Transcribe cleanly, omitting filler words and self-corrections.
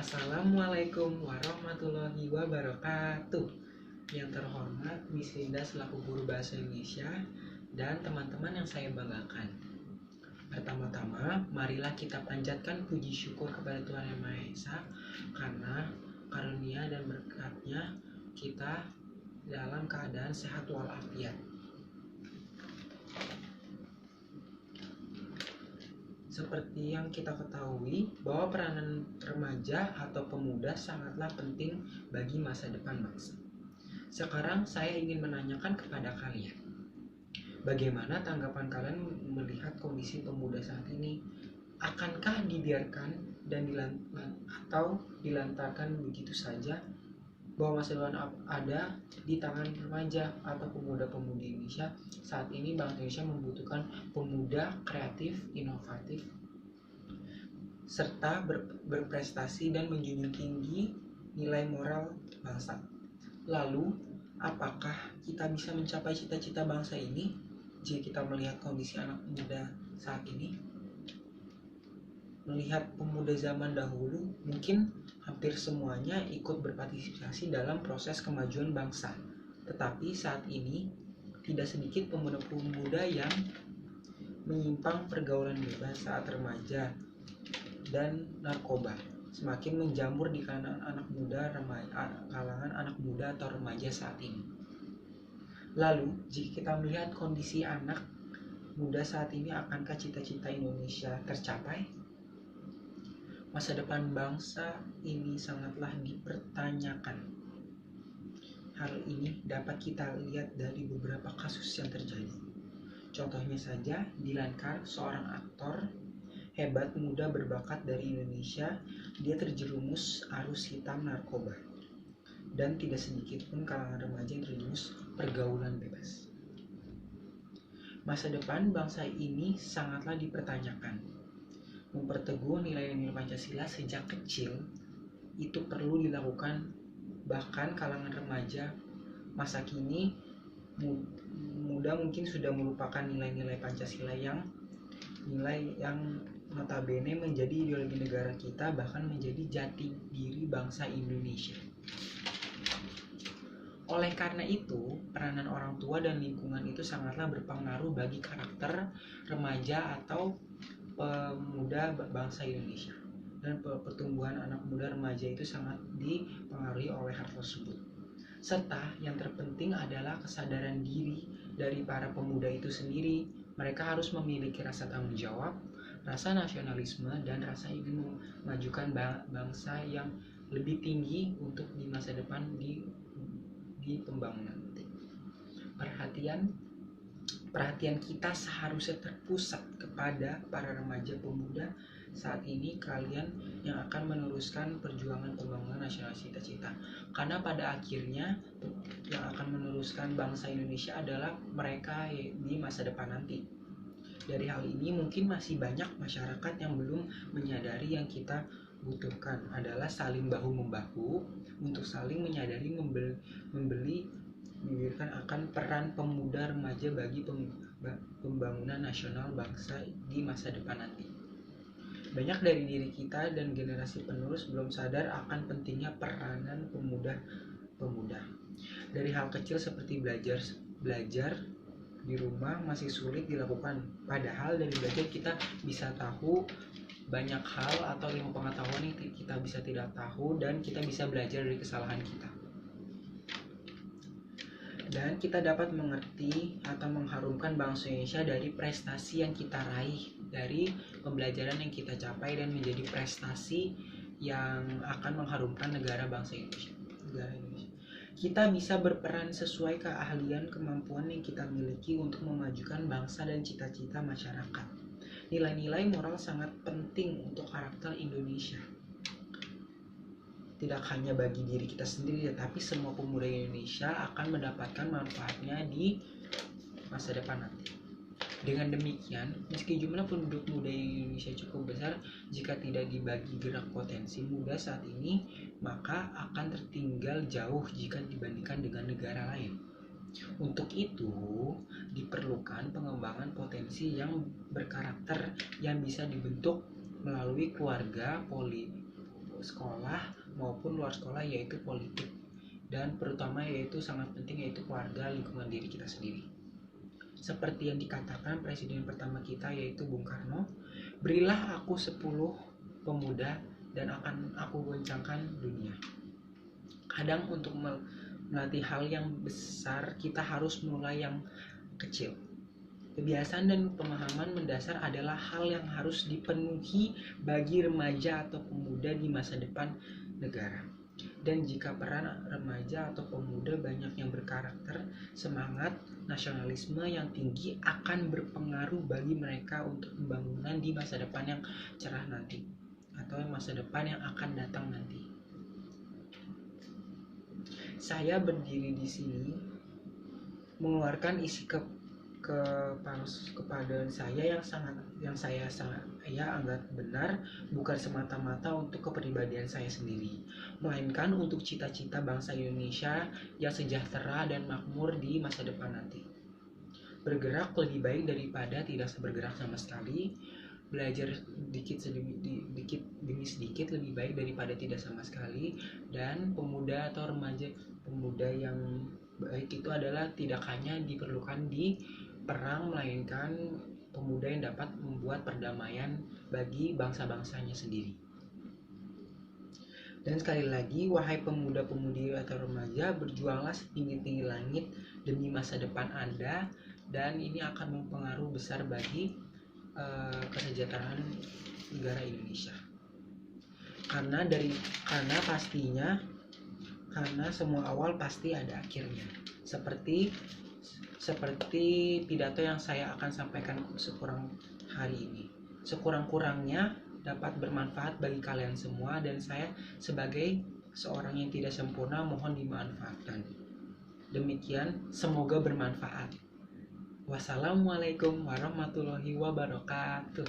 Assalamualaikum warahmatullahi wabarakatuh. Yang terhormat Miss Linda selaku guru bahasa Indonesia dan teman-teman yang saya banggakan. Pertama-tama, marilah kita panjatkan puji syukur kepada Tuhan Yang Maha Esa karena karunia dan berkatnya kita dalam keadaan sehat walafiat. Seperti yang kita ketahui bahwa peranan remaja atau pemuda sangatlah penting bagi masa depan bangsa. Sekarang saya ingin menanyakan kepada kalian, bagaimana tanggapan kalian melihat kondisi pemuda saat ini? Akankah dibiarkan dan dilantarkan begitu saja, bahwa masa depan ada di tangan remaja atau pemuda-pemudi Indonesia? Saat ini bangsa Indonesia membutuhkan pemuda kreatif, inovatif, serta berprestasi dan menjunjung tinggi nilai moral bangsa. Lalu, apakah kita bisa mencapai cita-cita bangsa ini jika kita melihat kondisi anak muda saat ini? Melihat pemuda zaman dahulu, mungkin hampir semuanya ikut berpartisipasi dalam proses kemajuan bangsa. Tetapi saat ini, tidak sedikit pemuda-pemuda yang menyimpang pergaulan bebas saat remaja dan narkoba semakin menjamur di kalangan anak muda atau remaja saat ini. Lalu, jika kita melihat kondisi anak muda saat ini, akankah cita-cita Indonesia tercapai? Masa depan bangsa ini sangatlah dipertanyakan. Hal ini dapat kita lihat dari beberapa kasus yang terjadi. Contohnya saja, Dylan Carr, seorang aktor hebat muda berbakat dari Indonesia. Dia terjerumus arus hitam narkoba, dan tidak sedikit pun kalangan remaja yang terjerumus pergaulan bebas. Masa depan bangsa ini sangatlah dipertanyakan. Memperteguh nilai-nilai Pancasila sejak kecil itu perlu dilakukan. Bahkan kalangan remaja masa kini muda mungkin sudah melupakan nilai-nilai Pancasila yang notabene menjadi ideologi negara kita, bahkan menjadi jati diri bangsa Indonesia. Oleh karena itu, peranan orang tua dan lingkungan itu sangatlah berpengaruh bagi karakter remaja atau pemuda bangsa Indonesia. Dan pertumbuhan anak muda remaja itu sangat dipengaruhi oleh hal tersebut. Serta yang terpenting adalah kesadaran diri dari para pemuda itu sendiri. Mereka harus memiliki rasa tanggung jawab, rasa nasionalisme, dan rasa ingin memajukan bangsa yang lebih tinggi untuk di masa depan di pembangunan. Perhatian kita seharusnya terpusat kepada para remaja pemuda saat ini, kalian yang akan meneruskan perjuangan pembangunan nasional cita-cita. Karena pada akhirnya yang akan meneruskan bangsa Indonesia adalah mereka di masa depan nanti. Dari hal ini mungkin masih banyak masyarakat yang belum menyadari yang kita butuhkan adalah saling bahu-membahu untuk saling menyadari memberikan akan peran pemuda remaja bagi pembangunan nasional bangsa di masa depan nanti. Banyak dari diri kita dan generasi penerus belum sadar akan pentingnya peranan pemuda. Dari hal kecil seperti belajar di rumah masih sulit dilakukan. Padahal dari belajar kita bisa tahu banyak hal atau ilmu pengetahuan yang kita bisa tidak tahu, dan kita bisa belajar dari kesalahan kita. Dan kita dapat mengerti atau mengharumkan bangsa Indonesia dari prestasi yang kita raih, dari pembelajaran yang kita capai, dan menjadi prestasi yang akan mengharumkan negara bangsa Indonesia. Kita bisa berperan sesuai keahlian kemampuan yang kita miliki untuk memajukan bangsa dan cita-cita masyarakat. Nilai-nilai moral sangat penting untuk karakter Indonesia. Tidak hanya bagi diri kita sendiri, tetapi semua pemuda Indonesia akan mendapatkan manfaatnya di masa depan nanti. Dengan demikian, meski jumlah penduduk muda Indonesia cukup besar, jika tidak dibagi gerak potensi muda saat ini, maka akan tertinggal jauh jika dibandingkan dengan negara lain. Untuk itu, diperlukan pengembangan potensi yang berkarakter yang bisa dibentuk melalui keluarga, sekolah maupun luar sekolah, yaitu politik, dan terutama yaitu sangat penting yaitu keluarga, lingkungan diri kita sendiri. Seperti yang dikatakan presiden pertama kita yaitu Bung Karno, berilah aku 10 pemuda dan akan aku goncangkan dunia. Kadang untuk melatih hal yang besar kita harus mulai yang kecil. Kebiasaan dan pemahaman mendasar adalah hal yang harus dipenuhi bagi remaja atau pemuda di masa depan negara. Dan jika peran remaja atau pemuda banyak yang berkarakter, semangat nasionalisme yang tinggi akan berpengaruh bagi mereka untuk pembangunan di masa depan yang cerah nanti, atau masa depan yang akan datang nanti. Saya berdiri di sini mengeluarkan isi kepada saya yang saya anggap benar, bukan semata-mata untuk kepribadian saya sendiri, melainkan untuk cita-cita bangsa Indonesia yang sejahtera dan makmur di masa depan nanti. Bergerak lebih baik daripada tidak bergerak sama sekali. Belajar sedikit demi sedikit lebih baik daripada tidak sama sekali. Dan pemuda atau remaja, pemuda yang baik itu adalah tidak hanya diperlukan di perang, melainkan pemuda yang dapat membuat perdamaian bagi bangsa-bangsanya sendiri. Dan sekali lagi, wahai pemuda-pemudi atau remaja, berjuanglah setinggi-tinggi langit demi masa depan Anda, dan ini akan mempengaruhi besar bagi kesejahteraan negara Indonesia. Karena semua awal pasti ada akhirnya. Seperti pidato yang saya akan sampaikan sekurang-kurangnya dapat bermanfaat bagi kalian semua, dan saya sebagai seorang yang tidak sempurna mohon dimanfaatkan. Demikian, semoga bermanfaat. Wassalamualaikum warahmatullahi wabarakatuh.